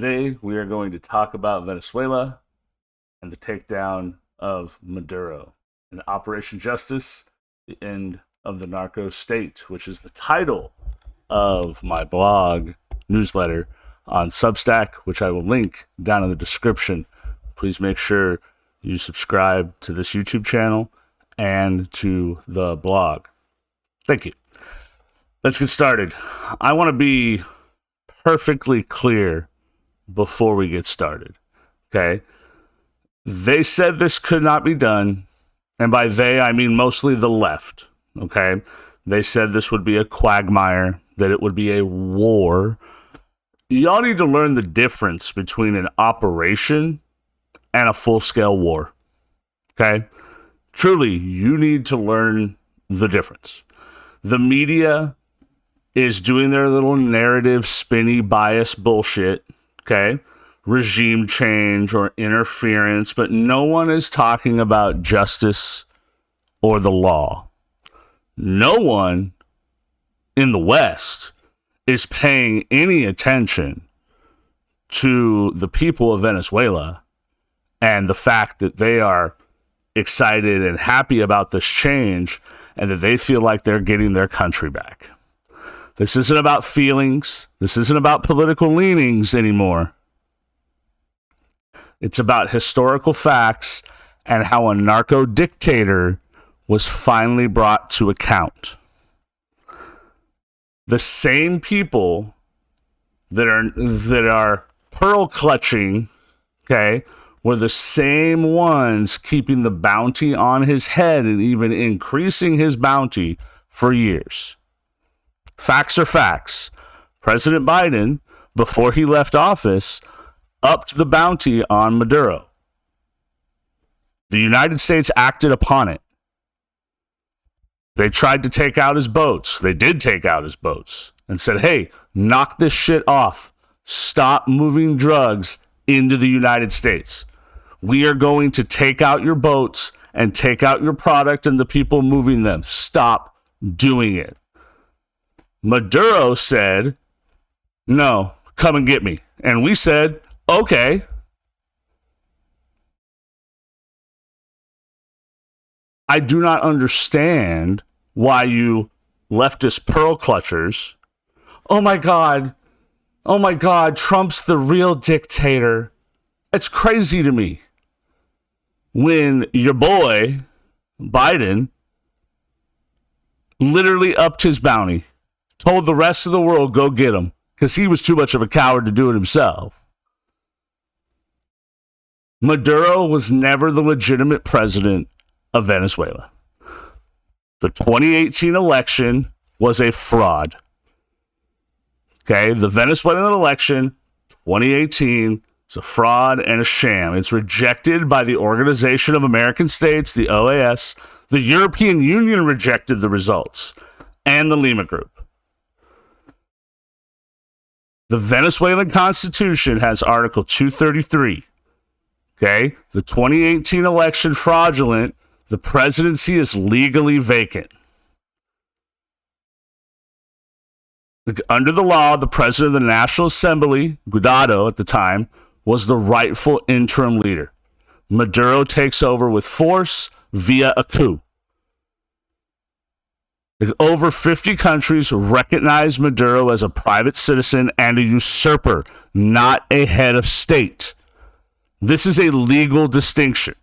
Today, we are going to talk about Venezuela and the takedown of Maduro and Operation Justice, the end of the narco state, which is the title of my blog newsletter on Substack, which I will link down in the description. Please make sure you subscribe to this YouTube channel and to the blog. Thank you. Let's get started. I want to be perfectly clear before we get started. Okay? They said this could not be done, and by they, I mean mostly the left. Okay? They said this would be a quagmire, that it would be a war. Y'all need to learn the difference between an operation and a full-scale war. Okay? Truly, you need to learn the difference. The media is doing their little narrative, spinny, bias bullshit. Okay? Regime change or interference, but no one is talking about justice or the law. No one in the West is paying any attention to the people of Venezuela and the fact that they are excited and happy about this change and that they feel like they're getting their country back. This isn't about feelings. This isn't about political leanings anymore. It's about historical facts and how a narco dictator was finally brought to account. The same people that are pearl clutching, okay, were the same ones keeping the bounty on his head and even increasing his bounty for years. Facts are facts. President Biden, before he left office, upped the bounty on Maduro. The United States acted upon it. They tried to take out his boats. They did take out his boats and said, hey, knock this shit off. Stop moving drugs into the United States. We are going to take out your boats and take out your product and the people moving them. Stop doing it. Maduro said, no, come and get me. And we said, okay. I do not understand why you leftist pearl clutchers, oh my God, Trump's the real dictator. It's crazy to me. When your boy, Biden, literally upped his bounty, told the rest of the world, go get him, because he was too much of a coward to do it himself. Maduro was never the legitimate president of Venezuela. The 2018 election was a fraud. Okay, the Venezuelan election, 2018, is a fraud and a sham. It's rejected by the Organization of American States, the OAS. The European Union rejected the results, and the Lima Group. The Venezuelan Constitution has Article 233. Okay, the 2018 election fraudulent. The presidency is legally vacant. Under the law, the president of the National Assembly, Guaidó at the time, was the rightful interim leader. Maduro takes over with force via a coup. Over 50 countries recognize Maduro as a private citizen and a usurper, not a head of state. This is a legal distinction.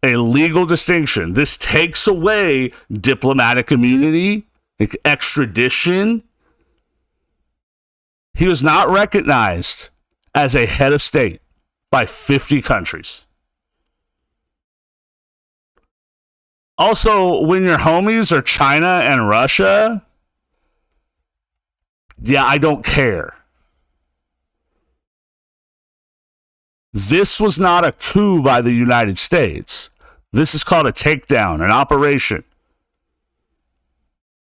A legal distinction. This takes away diplomatic immunity, extradition. He was not recognized as a head of state by 50 countries. Also, when your homies are China and Russia, yeah, I don't care. This was not a coup by the United States. This is called a takedown, an operation.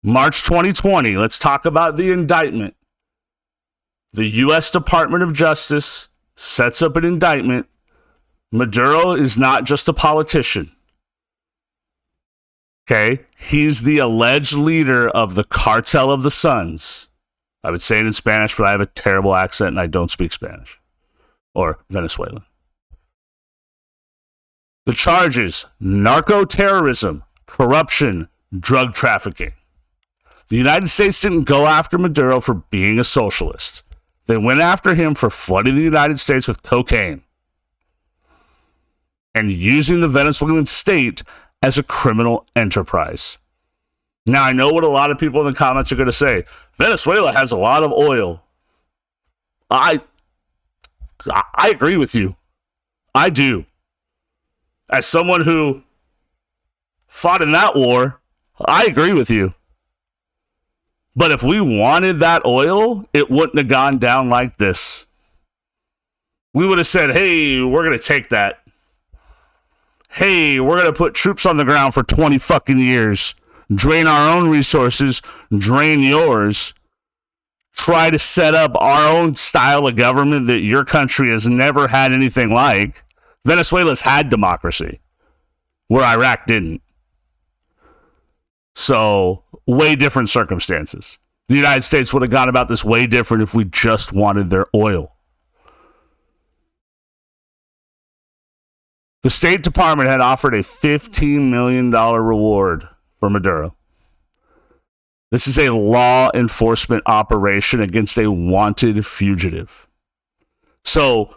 March 2020, let's talk about the indictment. The U.S. Department of Justice sets up an indictment. Maduro is not just a politician. Okay? He's the alleged leader of the Cartel of the Suns. I would say it in Spanish, but I have a terrible accent and I don't speak Spanish or Venezuelan. The charges: narco-terrorism, corruption, drug trafficking. The United States didn't go after Maduro for being a socialist. They went after him for flooding the United States with cocaine and using the Venezuelan state as a criminal enterprise. Now, I know what a lot of people in the comments are going to say. Venezuela has a lot of oil. I agree with you. I do. As someone who fought in that war, I agree with you. But if we wanted that oil, it wouldn't have gone down like this. We would have said, hey, we're going to take that. Hey, we're going to put troops on the ground for 20 fucking years. Drain our own resources, drain yours. Try to set up our own style of government that your country has never had anything like. Venezuela's had democracy, where Iraq didn't. So, way different circumstances. The United States would have gone about this way different if we just wanted their oil. The State Department had offered a $15 million reward for Maduro. This is a law enforcement operation against a wanted fugitive. So,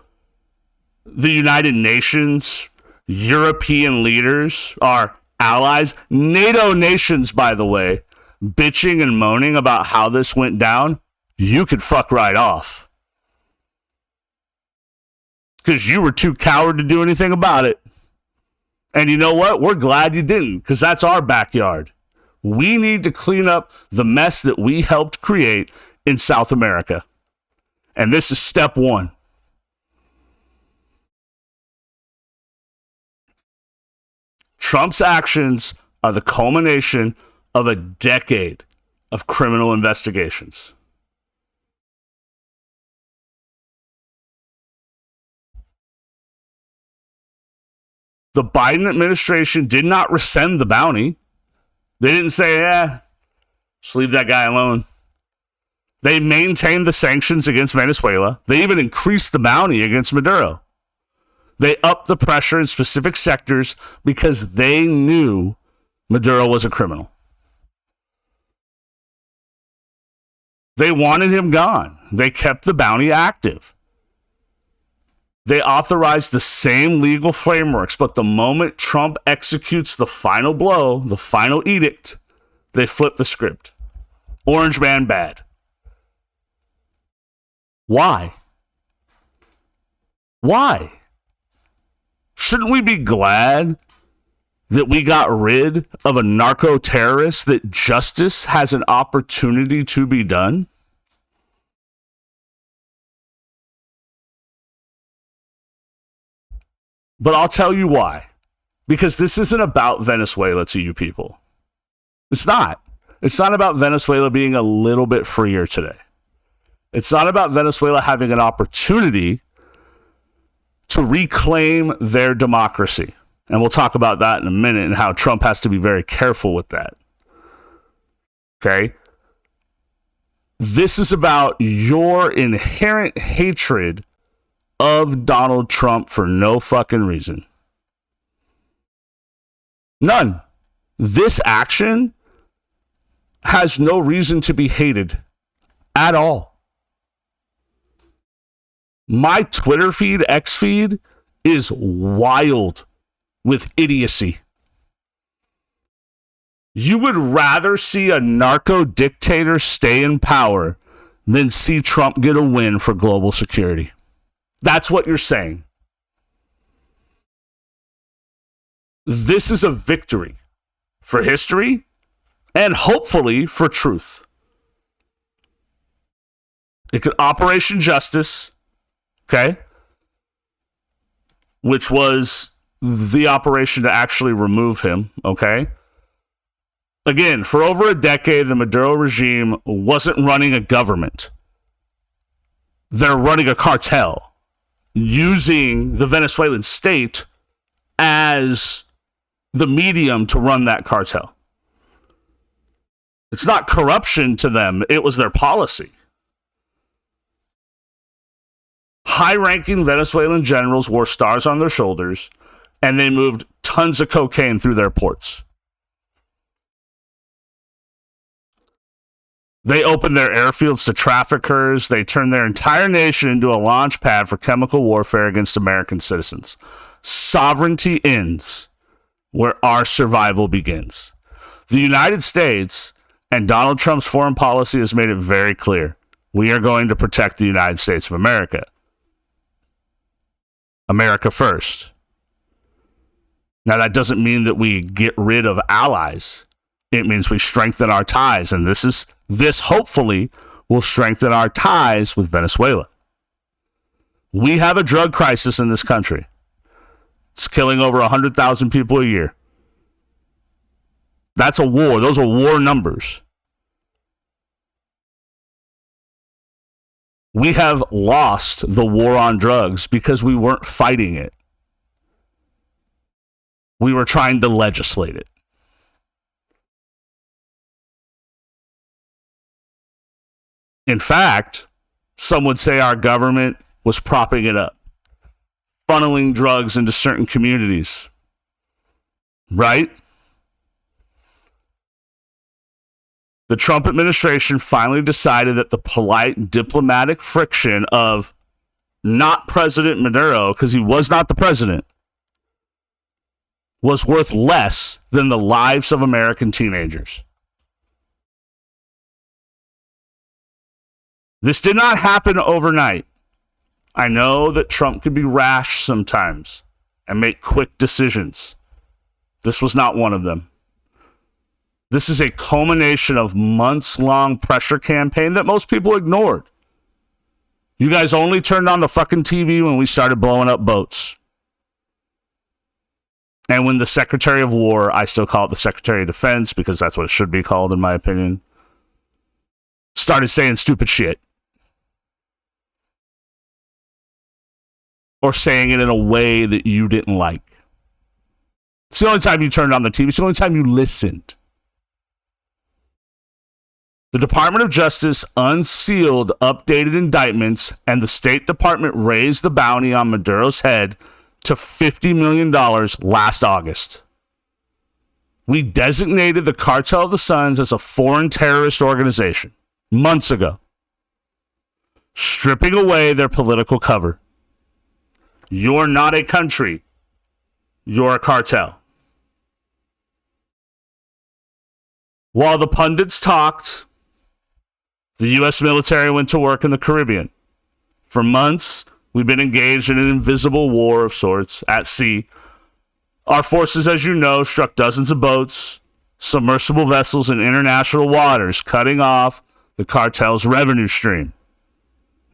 the United Nations, European leaders, our allies, NATO nations, by the way, bitching and moaning about how this went down, you could fuck right off. Because you were too coward to do anything about it. And you know what? We're glad you didn't, because that's our backyard. We need to clean up the mess that we helped create in South America. And this is step one. Trump's actions are the culmination of a decade of criminal investigations. The Biden administration did not rescind the bounty. They didn't say, just leave that guy alone. They maintained the sanctions against Venezuela. They even increased the bounty against Maduro. They upped the pressure in specific sectors because they knew Maduro was a criminal. They wanted him gone. They kept the bounty active. They authorized the same legal frameworks, but the moment Trump executes the final blow, the final edict, they flip the script. Orange man bad. Why? Why? Shouldn't we be glad that we got rid of a narco-terrorist, that justice has an opportunity to be done? But I'll tell you why. Because this isn't about Venezuela to you people. It's not. It's not about Venezuela being a little bit freer today. It's not about Venezuela having an opportunity to reclaim their democracy. And we'll talk about that in a minute and how Trump has to be very careful with that. Okay? This is about your inherent hatred of Donald Trump for no fucking reason. None. This action has no reason to be hated at all. My Twitter feed, X feed, is wild with idiocy. You would rather see a narco dictator stay in power than see Trump get a win for global security. That's what you're saying. This is a victory for history and hopefully for truth. It could Operation Justice, okay, which was the operation to actually remove him, okay? Again, for over a decade, the Maduro regime wasn't running a government. They're running a cartel, using the Venezuelan state as the medium to run that cartel. It's not corruption to them, it was their policy. high-ranking Venezuelan generals wore stars on their shoulders, and they moved tons of cocaine through their ports. They opened their airfields to traffickers. They turned their entire nation into a launch pad for chemical warfare against American citizens. Sovereignty ends where our survival begins. The United States and Donald Trump's foreign policy has made it very clear. We are going to protect the United States of America. America first. Now, that doesn't mean that we get rid of allies. It means we strengthen our ties, and this hopefully will strengthen our ties with Venezuela. We have a drug crisis in this country. It's killing over 100,000 people a year. That's a war. Those are war numbers. We have lost the war on drugs because we weren't fighting it. We were trying to legislate it. In fact, some would say our government was propping it up, funneling drugs into certain communities. Right? The Trump administration finally decided that the polite diplomatic friction of not President Maduro, because he was not the president, was worth less than the lives of American teenagers. This did not happen overnight. I know that Trump could be rash sometimes and make quick decisions. This was not one of them. This is a culmination of months-long pressure campaign that most people ignored. You guys only turned on the fucking TV when we started blowing up boats. And when the Secretary of War, I still call it the Secretary of Defense because that's what it should be called in my opinion, started saying stupid shit. Or saying it in a way that you didn't like. It's the only time you turned on the TV. It's the only time you listened. The Department of Justice unsealed updated indictments, and the State Department raised the bounty on Maduro's head to $50 million last August. We designated the Cartel of the Suns as a foreign terrorist organization months ago, stripping away their political cover. You're not a country. You're a cartel. While the pundits talked, the U.S. military went to work in the Caribbean. For months, we've been engaged in an invisible war of sorts at sea. Our forces, as you know, struck dozens of boats, submersible vessels in international waters, cutting off the cartel's revenue stream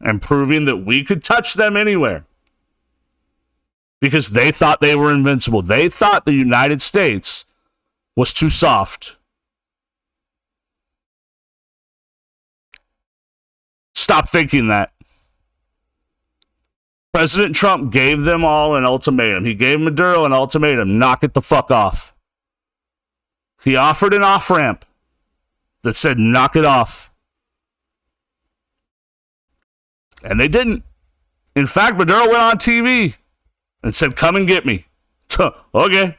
and proving that we could touch them anywhere. Because they thought they were invincible. They thought the United States was too soft. Stop thinking that. President Trump gave them all an ultimatum. He gave Maduro an ultimatum. Knock it the fuck off. He offered an off-ramp that said, knock it off. And they didn't. In fact, Maduro went on TV and said, come and get me. Okay.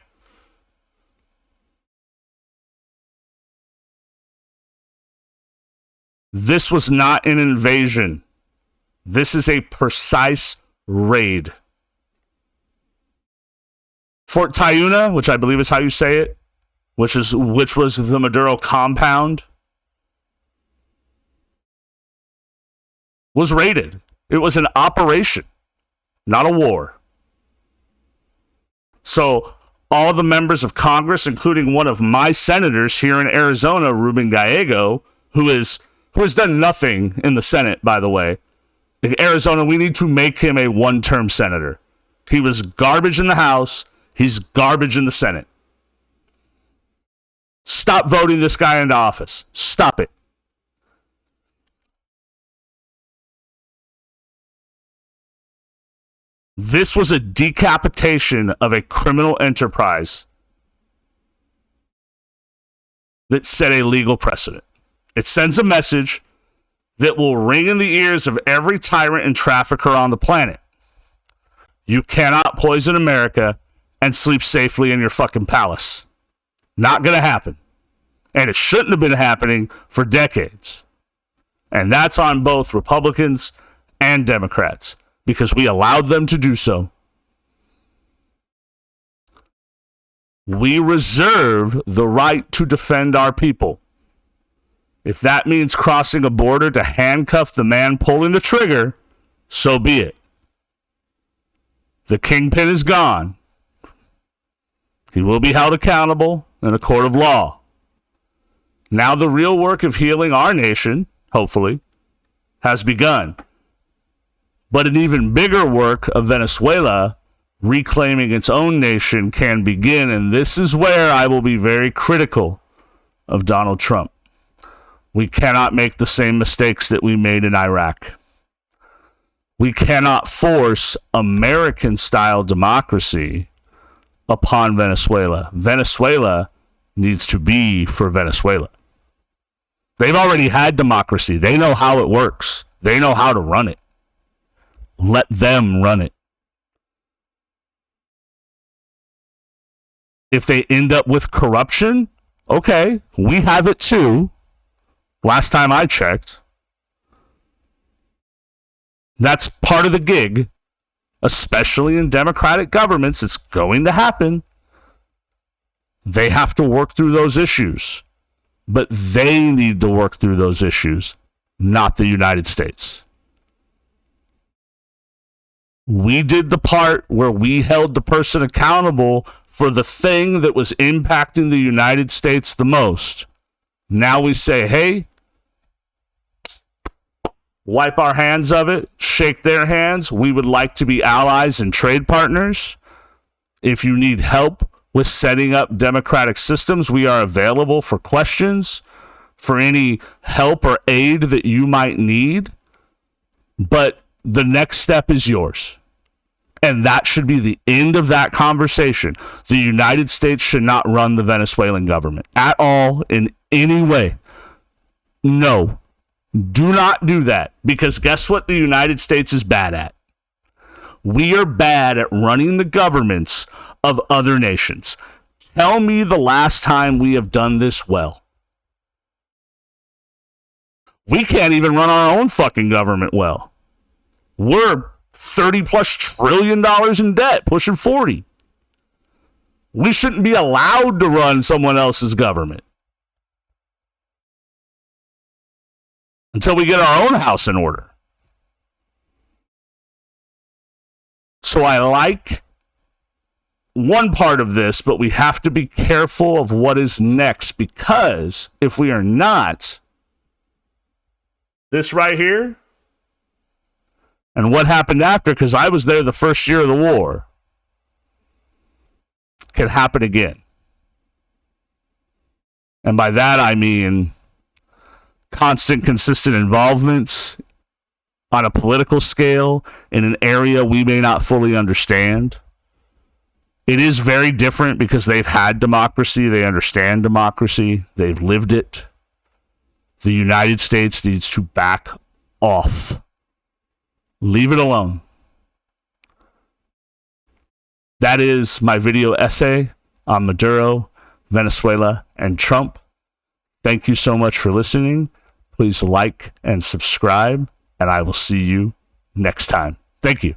This was not an invasion. This is a precise raid. Fort Tayuna, which I believe is how you say it, which was the Maduro compound, was raided. It was an operation, not a war. So all the members of Congress, including one of my senators here in Arizona, Ruben Gallego, who has done nothing in the Senate, by the way. In Arizona, we need to make him a one-term senator. He was garbage in the House. He's garbage in the Senate. Stop voting this guy into office. Stop it. This was a decapitation of a criminal enterprise that set a legal precedent. It sends a message that will ring in the ears of every tyrant and trafficker on the planet. You cannot poison America and sleep safely in your fucking palace. Not going to happen. And it shouldn't have been happening for decades. And that's on both Republicans and Democrats, because we allowed them to do so. We reserve the right to defend our people. If that means crossing a border to handcuff the man pulling the trigger, so be it. The kingpin is gone. He will be held accountable in a court of law. Now the real work of healing our nation, hopefully, has begun. But an even bigger work of Venezuela reclaiming its own nation can begin, and this is where I will be very critical of Donald Trump. We cannot make the same mistakes that we made in Iraq. We cannot force American-style democracy upon Venezuela. Venezuela needs to be for Venezuela. They've already had democracy. They know how it works. They know how to run it. Let them run it. If they end up with corruption, okay, we have it too. Last time I checked. That's part of the gig, especially in democratic governments. It's going to happen. They have to work through those issues, but they need to work through those issues, not the United States. We did the part where we held the person accountable for the thing that was impacting the United States the most. Now we say, hey, wipe our hands of it, shake their hands. We would like to be allies and trade partners. If you need help with setting up democratic systems, we are available for questions, for any help or aid that you might need. But the next step is yours. And that should be the end of that conversation. The United States should not run the Venezuelan government at all in any way. No. Do not do that, because guess what the United States is bad at? We are bad at running the governments of other nations. Tell me the last time we have done this well. We can't even run our own fucking government well. We're $30+ trillion in debt, pushing 40. We shouldn't be allowed to run someone else's government until we get our own house in order. So I like one part of this, but we have to be careful of what is next, because if we are not, this right here, and what happened after, because I was there the first year of the war, can happen again. And by that I mean constant, consistent involvements on a political scale in an area we may not fully understand. It is very different because they've had democracy, they understand democracy, they've lived it. The United States needs to back off. Leave it alone. That is my video essay on Maduro, Venezuela, and Trump. Thank you so much for listening. Please like and subscribe, and I will see you next time. Thank you.